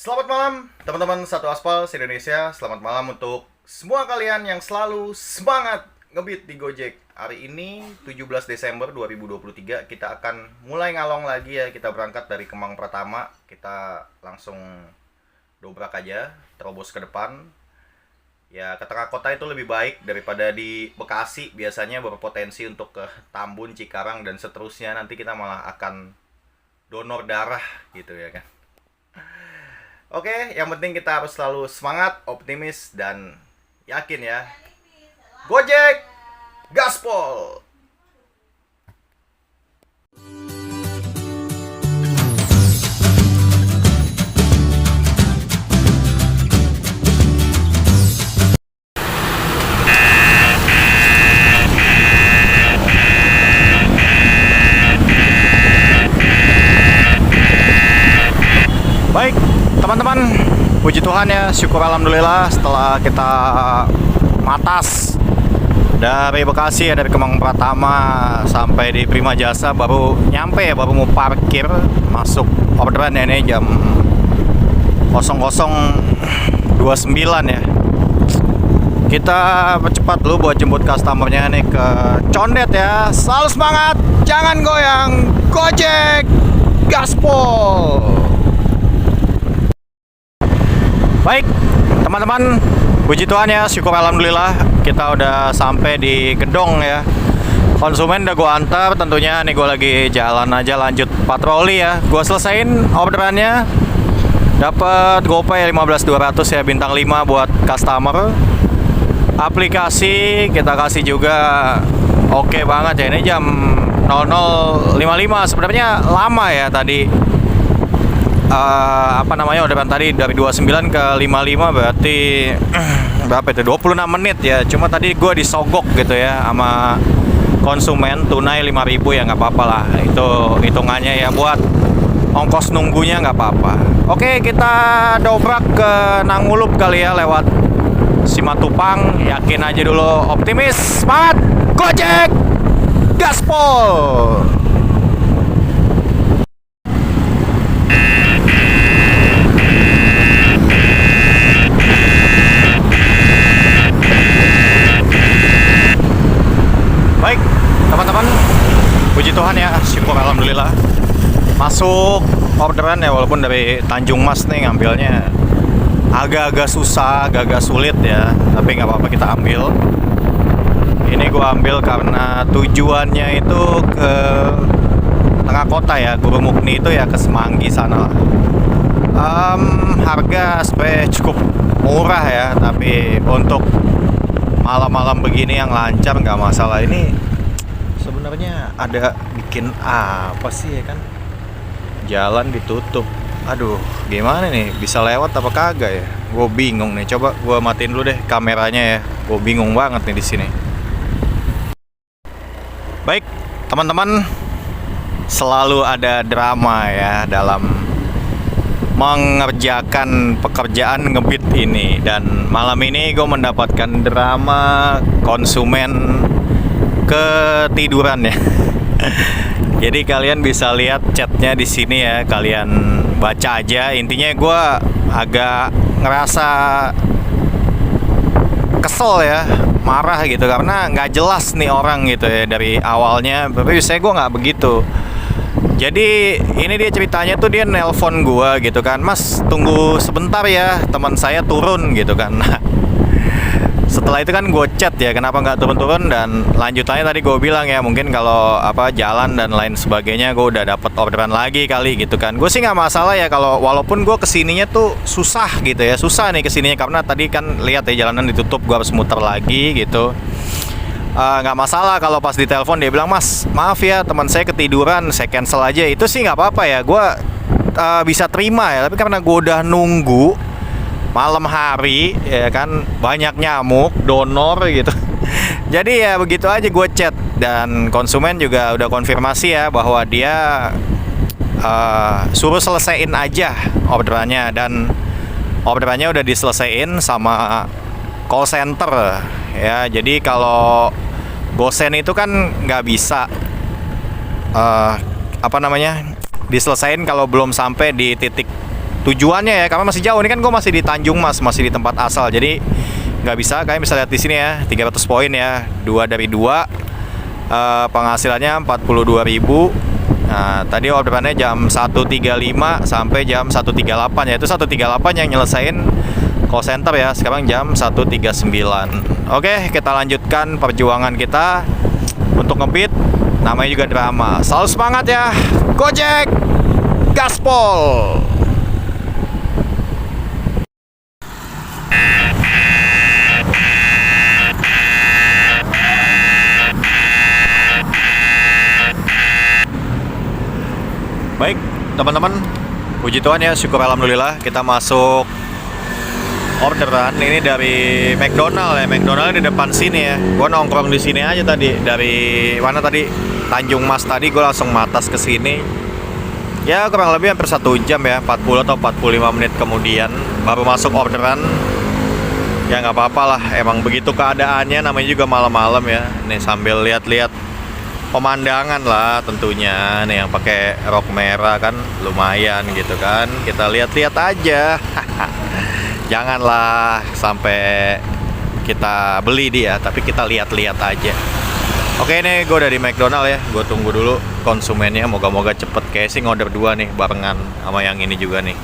Selamat malam teman-teman satu aspal se-Indonesia. Selamat malam untuk semua kalian yang selalu semangat ngebit di Gojek. Hari ini 17 Desember 2023 kita akan mulai ngalong lagi ya. Kita berangkat dari Kemang Pratama. Kita langsung dobrak aja, terobos ke depan. Ya, ke tengah kota itu lebih baik daripada di Bekasi. Biasanya berpotensi untuk ke Tambun, Cikarang, dan seterusnya. Nanti kita malah akan donor darah gitu ya kan. Oke, yang penting kita harus selalu semangat, optimis, dan yakin ya. Gojek, gaspol! Baik, teman-teman, puji Tuhan ya, syukur alhamdulillah setelah kita matas dari Bekasi ya, dari Kemang Pratama sampai di Prima Jasa baru nyampe ya, baru mau parkir masuk orderan ya, ini jam 00.29 ya. Kita percepat dulu buat jemput customernya nih ke Condet ya. Selalu semangat, jangan goyang, Gojek, gaspol! Baik, teman-teman, puji Tuhan ya, syukur alhamdulillah kita udah sampai di gedung ya. Konsumen udah gue antar, tentunya nih gue lagi jalan aja lanjut patroli ya. Gue selesain orderannya, dapat GoPay 15.200 ya, bintang 5 buat customer. Aplikasi kita kasih juga oke banget ya. Ini jam 00.55, sebenarnya lama ya tadi. Orderan tadi dari 29 ke 55 berarti berapa itu, 26 menit ya. Cuma tadi gue disogok gitu ya sama konsumen, tunai 5.000 ya, nggak apa-apa lah, itu hitungannya ya, buat ongkos nunggunya nggak apa-apa. Oke, kita dobrak ke Nangulup kali ya, lewat Simatupang. Yakin aja dulu, optimis, semangat, Gojek, gaspol! Baik, teman-teman, puji Tuhan ya, syukur alhamdulillah masuk orderan ya, walaupun dari Tanjung Mas nih ngambilnya agak-agak susah, agak-agak sulit ya, tapi nggak apa-apa, kita ambil. Ini gua ambil karena tujuannya itu ke tengah kota ya, Guru Mukni itu ya, ke Semanggi sana. Harga sebenarnya cukup murah ya, tapi untuk malam-malam begini yang lancar nggak masalah. Ini sebenarnya ada bikin apa sih ya kan, jalan ditutup. Aduh, gimana nih, bisa lewat apa kagak ya? Gue bingung nih. Coba gue matiin dulu deh kameranya ya, gue bingung banget nih di sini. Baik, teman-teman, selalu ada drama ya dalam mengerjakan pekerjaan ngebit ini. Dan malam ini gue mendapatkan drama konsumen ketiduran ya. Jadi kalian bisa lihat chatnya di sini ya, kalian baca aja. Intinya gue agak ngerasa kesel ya, marah gitu, karena nggak jelas nih orang gitu ya dari awalnya. Tapi saya gue nggak begitu. Jadi ini dia ceritanya tuh, dia nelpon gua gitu kan, "Mas, tunggu sebentar ya, teman saya turun," gitu kan. Nah, setelah itu kan gue chat ya, kenapa nggak turun-turun, dan lanjutannya tadi gue bilang ya, mungkin kalau jalan dan lain sebagainya gue udah dapet orderan lagi kali gitu kan. Gue sih nggak masalah ya, kalau walaupun gue kesininya tuh susah gitu ya, susah nih kesininya karena tadi kan lihat ya jalanan ditutup, gue harus muter lagi gitu. Nggak masalah kalau pas ditelepon dia bilang, "Mas, maaf ya, teman saya ketiduran, saya cancel aja." Itu sih nggak apa-apa ya, gue bisa terima ya. Tapi karena gue udah nunggu malam hari ya kan, banyak nyamuk, donor gitu. Jadi ya begitu aja gue chat, dan konsumen juga udah konfirmasi ya bahwa dia suruh selesaiin aja orderannya, dan orderannya udah diselesaiin sama call center ya. Jadi kalau Gosen itu kan nggak bisa diselesain kalau belum sampai di titik tujuannya ya, karena masih jauh. Ini kan gue masih di Tanjung Mas, masih di tempat asal. Jadi nggak bisa, kalian bisa lihat di sini ya, 300 poin ya, 2 dari 2. Penghasilannya 42.000. Nah, tadi orderannya jam 1.35 sampai jam 1.38 ya. Itu 1.38 yang nyelesain call center ya. Sekarang jam 1.39. Oke, kita lanjutkan perjuangan kita untuk ngebit. Namanya juga drama. Selalu semangat ya. Gojek Gaspol. Baik, teman-teman, puji Tuhan ya, syukur alhamdulillah kita masuk orderan ini dari McDonald ya. McDonald di depan sini ya. Gua nongkrong di sini aja tadi. Dari mana tadi? Tanjung Mas tadi, gue langsung matas ke sini. Ya kurang lebih hampir 1 jam ya, 40 atau 45 menit kemudian baru masuk orderan. Ya nggak apa-apa lah, emang begitu keadaannya, namanya juga malam-malam ya. Nih sambil lihat-lihat pemandangan lah tentunya. Nih yang pakai rok merah kan lumayan gitu kan. Kita lihat-lihat aja. Janganlah sampai kita beli dia, tapi kita lihat-lihat aja. Oke, nih gue dari McDonald ya. Gue tunggu dulu konsumennya, moga-moga cepet. Kayak sih ngorder 2 nih barengan sama yang ini juga nih.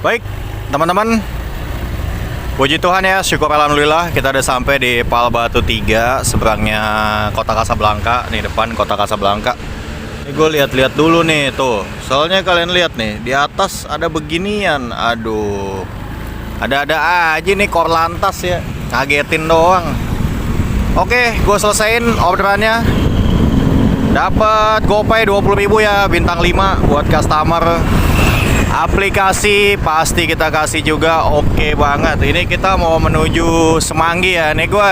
Baik, teman-teman, puji Tuhan ya, syukur alhamdulillah kita udah sampai di Pal Batu 3, seberangnya Kota Kasablanka, nih depan Kota Kasablanka. Ini gue lihat-lihat dulu nih tuh. Soalnya kalian lihat nih, di atas ada beginian. Aduh. Ada-ada aja nih Korlantas ya. Ngagetin doang. Oke, gue selesain orderannya. Dapat GoPay 20.000 ya, bintang 5 buat customer. Aplikasi pasti kita kasih juga, oke banget. Ini kita mau menuju Semanggi ya. Nih gue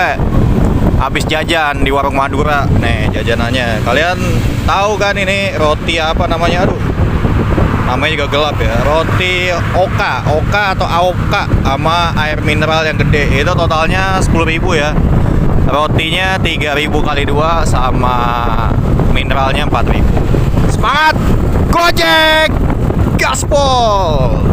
habis jajan di warung Madura. Nih jajanannya. Kalian tahu kan ini roti apa namanya? Aduh, namanya juga gelap ya. Roti Oka atau Aoka sama air mineral yang gede. Itu totalnya 10.000 ya. Rotinya 3.000 kali 2 sama mineralnya 4.000. Semangat Gojek Gaspol.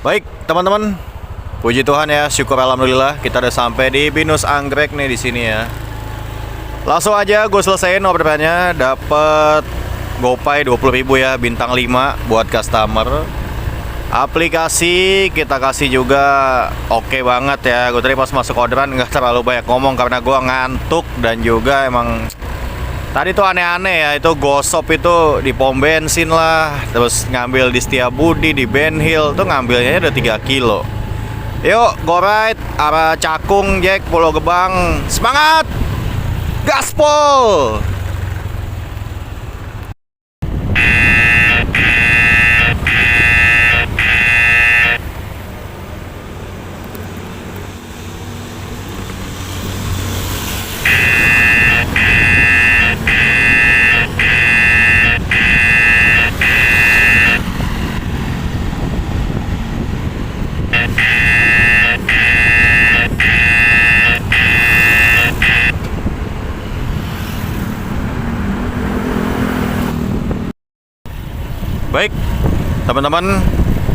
Baik, teman-teman. Puji Tuhan ya, syukur alhamdulillah kita udah sampai di Binus Anggrek nih di sini ya. Langsung aja gue selesaiin orderannya, dapat GoPay 20.000 ya, bintang 5 buat customer. Aplikasi kita kasih juga oke banget ya. Gue tadi pas masuk orderan nggak terlalu banyak ngomong karena gue ngantuk dan juga emang tadi tuh aneh-aneh ya, itu gosop itu di pom bensin lah, terus ngambil di Setiabudi, di Ben Hill, tuh ngambilnya udah 3 kilo. Yuk, go ride, arah Cakung, Jack, Pulau Gebang. Semangat! Gaspol! Baik, teman-teman,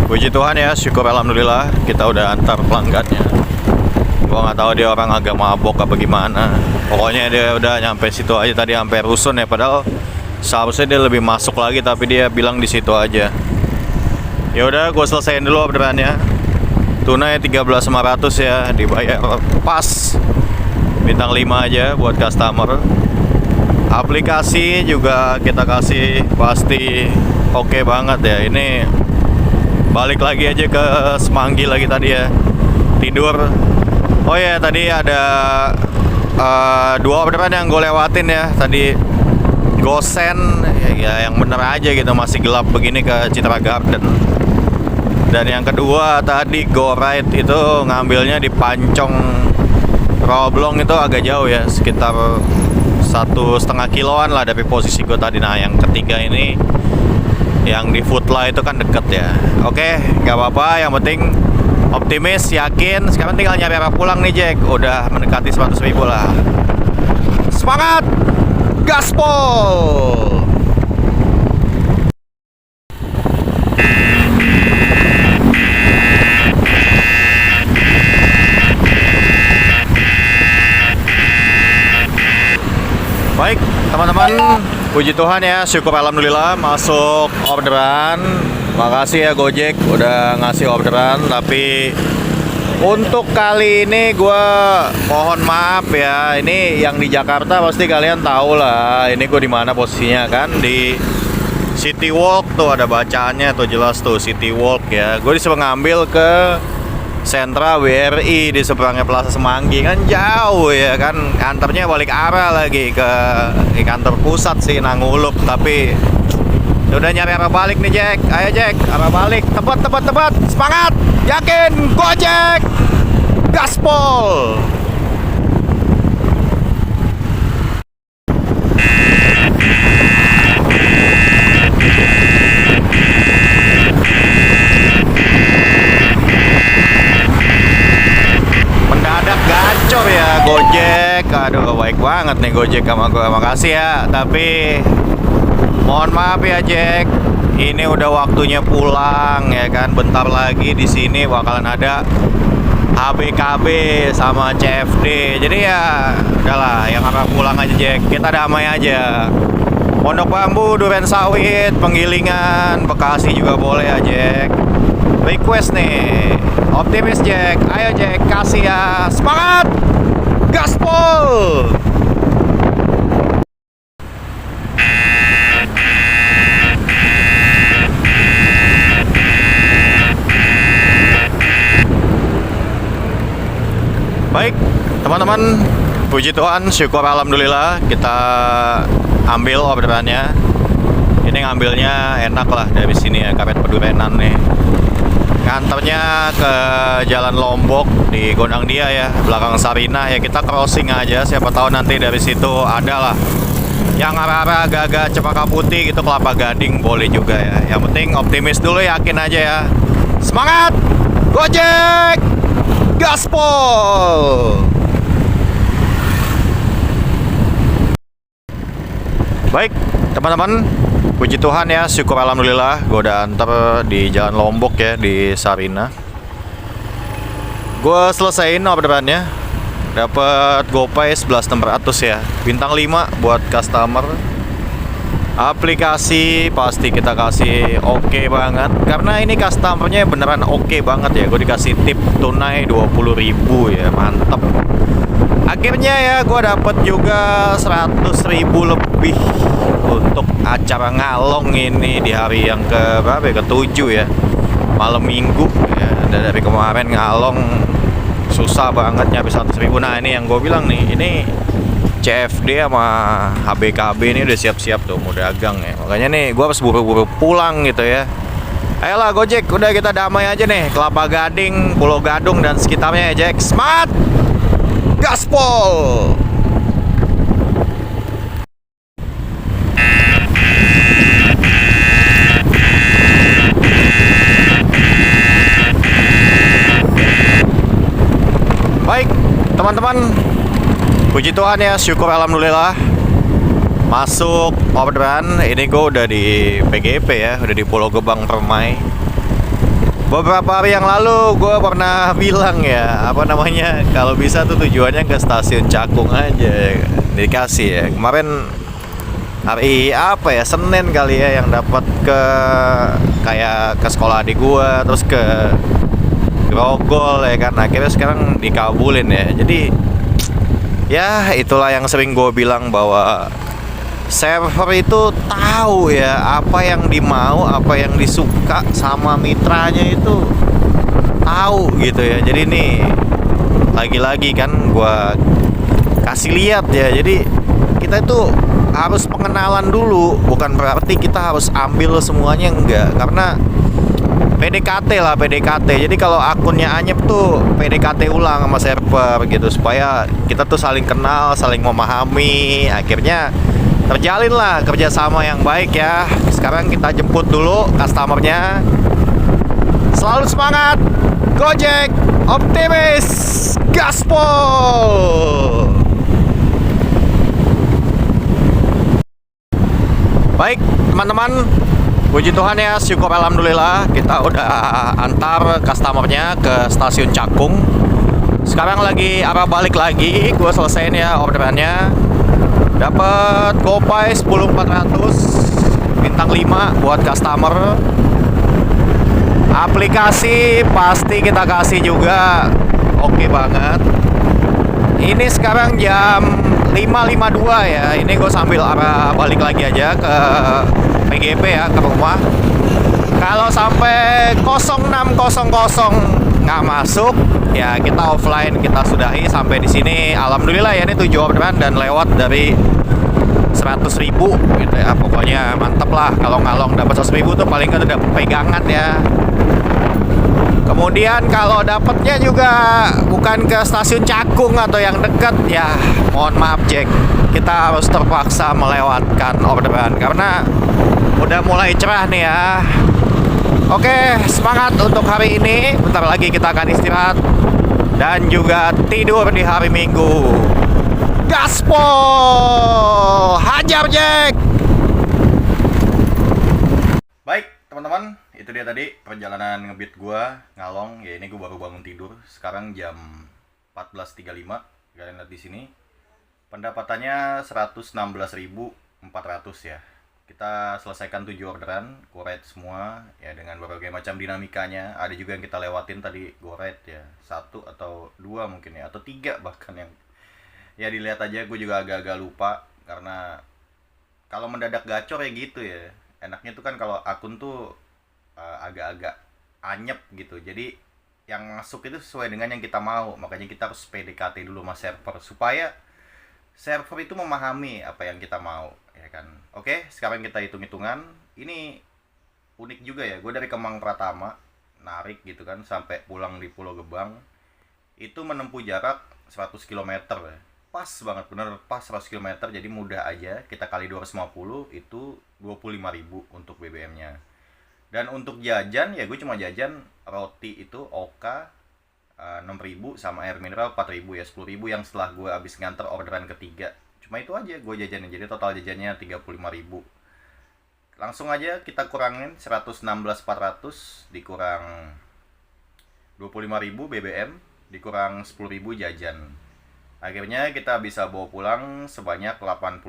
puji Tuhan ya, syukur alhamdulillah kita udah antar pelanggannya. Gua nggak tahu dia orang agak mabok apa gimana. Pokoknya dia udah nyampe situ aja tadi, sampai rusun ya. Padahal seharusnya dia lebih masuk lagi, tapi dia bilang di situ aja. Ya udah, gue selesaiin dulu orderannya. Tunai 13.500 ya, dibayar pas bintang 5 aja buat customer. Aplikasi juga kita kasih pasti oke banget ya. Ini balik lagi aja ke Semanggi lagi tadi ya, tidur. Oh ya, tadi ada dua orderan yang gue lewatin ya. Tadi Gosen ya, yang bener aja gitu, masih gelap begini ke Citra Garden. Dan yang kedua tadi Go Ride itu ngambilnya di Pancong Roblong, itu agak jauh ya, sekitar 1,5 kiloan lah dari posisi gue tadi. Nah yang ketiga ini yang di Foodla itu kan deket ya. Oke, nggak apa-apa, yang penting optimis, yakin. Sekarang tinggal nyari arah pulang nih Jack. Udah mendekati 100.000 lah. Semangat, gaspol. Baik teman-teman, puji Tuhan ya, syukur alhamdulillah masuk orderan. Makasih ya Gojek udah ngasih orderan. Tapi untuk kali ini gue mohon maaf ya. Ini yang di Jakarta pasti kalian tahu lah. Ini gue di mana posisinya kan, di City Walk tuh, ada bacaannya tuh jelas tuh City Walk ya. Gue disuruh ngambil ke Sentra WRI di seberangnya Plaza Semanggi, kan jauh ya kan, kantornya balik arah lagi ke kantor pusat sih Nangulup. Tapi udah nyari arah balik nih Jack. Ayo Jack, arah balik, tepat, semangat, yakin, Gojek, gaspol. Gacor ya Gojek. Aduh, baik banget nih Gojek sama gue. Makasih ya. Tapi mohon maaf ya Jack, ini udah waktunya pulang ya kan. Bentar lagi di sini bakalan ada HBKB sama CFD. Jadi ya udahlah, yang arah pulang aja Jack. Kita damai aja. Pondok Bambu, Duren Sawit, Penggilingan, Bekasi juga boleh ya Jack. Request nih, optimis Jack. Ayo Jack, kasih ya. Semangat, gaspol. Baik teman-teman, puji Tuhan, syukur alhamdulillah kita ambil orderannya. Ini ngambilnya enak lah dari sini ya, Karet Pedurenan nih. Kantornya ke Jalan Lombok di Gondang Dia ya, belakang Sarinah ya. Kita crossing aja, siapa tahu nanti dari situ ada lah yang arah-arah agak-agak Cempaka Putih gitu, Kelapa Gading boleh juga ya. Yang penting optimis dulu, yakin aja ya. Semangat, Gojek, gaspol. Baik teman-teman, puji Tuhan ya, syukur alhamdulillah gue udah antar di Jalan Lombok ya, di Sarinah. Gue selesaiin orderannya, dapat GoPay 11.600 ya, bintang 5 buat customer. Aplikasi pasti kita kasih oke banget, karena ini customernya beneran oke banget ya. Gue dikasih tip tunai 20.000 ya, mantep. Akhirnya ya gue dapet juga 100.000 lebih untuk acara ngalong ini di hari yang ke berapa ya, ke-7 ya, malam minggu ya. Dari kemarin ngalong susah banget nyampe 100.000. Nah ini yang gue bilang nih, ini CFD sama HBKB ini udah siap-siap tuh mau dagang ya. Makanya nih gue harus buru-buru pulang gitu ya. Ayolah Gojek, udah kita damai aja nih, Kelapa Gading, Pulau Gadung dan sekitarnya ya Jack. Semangat, gaspol. Baik teman-teman, puji Tuhan ya, syukur alhamdulillah masuk orderan. Ini gue udah di PGP ya, udah di Pulau Gebang Permai. Beberapa hari yang lalu gue pernah bilang ya, apa namanya, kalau bisa tuh tujuannya ke stasiun Cakung aja, dikasih ya. Kemarin hari apa ya, Senin kali ya, yang dapat ke kayak ke sekolah adik gue, terus ke grogol ya kan, akhirnya sekarang dikabulin ya. Jadi ya itulah yang sering gue bilang bahwa server itu tahu ya apa yang dimau, apa yang disuka sama mitranya itu tahu gitu ya. Jadi nih lagi-lagi kan gua kasih lihat ya. Jadi kita itu harus pengenalan dulu, bukan berarti kita harus ambil semuanya, enggak. Karena PDKT lah, PDKT. Jadi kalau akunnya Anyep tuh PDKT ulang sama server gitu, supaya kita tuh saling kenal, saling memahami. Akhirnya terjalin lah kerjasama yang baik ya. Sekarang kita jemput dulu customernya. Selalu semangat, Gojek, optimis, gaspol. Baik teman-teman, puji Tuhan ya, syukur alhamdulillah kita udah antar customernya ke stasiun Cakung. Sekarang lagi arah balik lagi, gue selesaiin ya orderannya. Dapat GoPay 10400 bintang 5 buat customer. Aplikasi pasti kita kasih juga. Oke banget. Ini sekarang jam 5.52 ya. Ini gue sambil arah balik lagi aja ke PGP ya, ke rumah. Kalau sampai 06.00 nggak masuk, ya kita offline, kita sudahi sampai di sini. Alhamdulillah ya, ini 7 orderan dan lewat dari 100.000 gitu ya. Pokoknya mantep lah. Kalau ngalong dapat 100.000 tuh paling nggak udah pegangan ya. Kemudian kalau dapatnya juga bukan ke stasiun Cakung atau yang dekat, ya mohon maaf Jack, kita harus terpaksa melewatkan orderan karena udah mulai cerah nih ya. Oke, semangat untuk hari ini. Bentar lagi kita akan istirahat dan juga tidur di hari Minggu. Gaspol, hajar Jack. Baik teman-teman, itu dia tadi perjalanan ngebit gua ngalong ya. Ini gua baru bangun tidur. Sekarang jam 14.35. Kalian lihat di sini. Pendapatannya 116.400 ya. Kita selesaikan 7 orderan, go rate semua ya dengan berbagai macam dinamikanya. Ada juga yang kita lewatin tadi go rate ya. 1 atau 2 mungkin ya, atau 3 bahkan yang ya dilihat aja. Gue juga agak-agak lupa karena kalau mendadak gacor ya gitu ya. Enaknya tuh kan kalau akun tuh agak-agak anyep gitu. Jadi yang masuk itu sesuai dengan yang kita mau. Makanya kita harus PDKT dulu sama server supaya server itu memahami apa yang kita mau ya kan. Oke, sekarang kita hitung-hitungan. Ini unik juga ya. Gue dari Kemang Pratama narik gitu kan sampai pulang di Pulau Gebang. Itu menempuh jarak 100 km ya. Pas banget, bener pas 100 km. Jadi mudah aja. Kita kali 250 itu 25.000 untuk BBM-nya. Dan untuk jajan ya gue cuma jajan roti itu Oka 6.000 sama air mineral 4.000 ya, 10.000 yang setelah gue habis nganter orderan ketiga. Cuma itu aja gue jajanin, jadi total jajannya 35.000. Langsung aja kita kurangin 116.400 dikurang 25.000 BBM dikurang 10.000 jajan. Akhirnya kita bisa bawa pulang sebanyak 81.400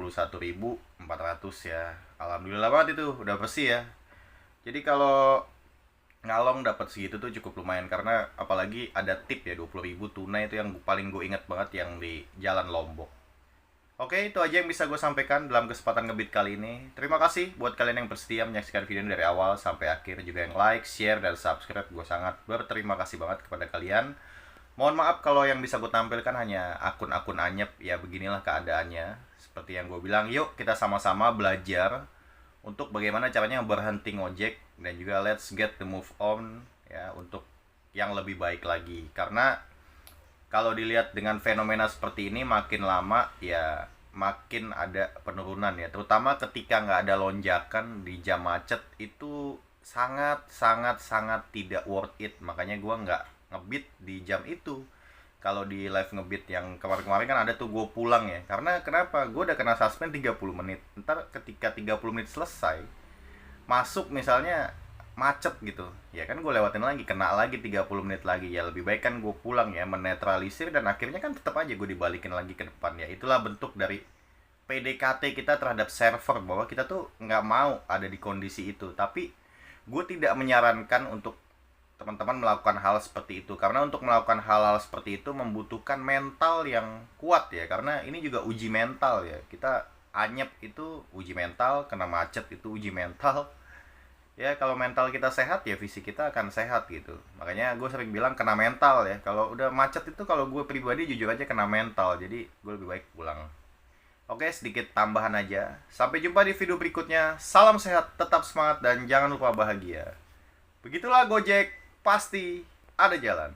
ya. Alhamdulillah banget itu, udah bersih ya. Jadi kalau ngalong dapat segitu tuh cukup lumayan karena apalagi ada tip ya 20.000 tunai itu yang paling gue inget banget yang di Jalan Lombok. Oke, itu aja yang bisa gue sampaikan dalam kesempatan ngebit kali ini. Terima kasih buat kalian yang bersetia menyaksikan video ini dari awal sampai akhir, juga yang like, share, dan subscribe. Gue sangat berterima kasih banget kepada kalian. Mohon maaf kalau yang bisa gue tampilkan hanya akun-akun anyep, ya beginilah keadaannya. Seperti yang gue bilang, yuk kita sama-sama belajar untuk bagaimana caranya berhenti ngojek dan juga let's get the move on ya untuk yang lebih baik lagi. Karena kalau dilihat dengan fenomena seperti ini makin lama ya makin ada penurunan ya, terutama ketika nggak ada lonjakan di jam macet itu sangat tidak worth it. Makanya gua nggak ngebit di jam itu. Kalau di live ngebit yang kemarin-kemarin kan ada tuh gue pulang ya. Karena kenapa? Gue udah kena suspend 30 menit. Ntar ketika 30 menit selesai, masuk misalnya macet gitu. Ya kan gue lewatin lagi, kena lagi 30 menit lagi. Ya lebih baik kan gue pulang ya, menetralisir. Dan akhirnya kan tetap aja gue dibalikin lagi ke depan ya. Itulah bentuk dari PDKT kita terhadap server. Bahwa kita tuh nggak mau ada di kondisi itu. Tapi gue tidak menyarankan untuk teman-teman melakukan hal seperti itu. Karena untuk melakukan hal-hal seperti itu membutuhkan mental yang kuat ya. Karena ini juga uji mental ya. Kita anyep itu uji mental, kena macet itu uji mental. Ya kalau mental kita sehat ya fisik kita akan sehat gitu. Makanya gue sering bilang kena mental ya. Kalau udah macet itu, kalau gue pribadi jujur aja kena mental. Jadi gue lebih baik pulang. Oke, sedikit tambahan aja. Sampai jumpa di video berikutnya. Salam sehat, tetap semangat, dan jangan lupa bahagia. Begitulah Gojek, pasti ada jalan.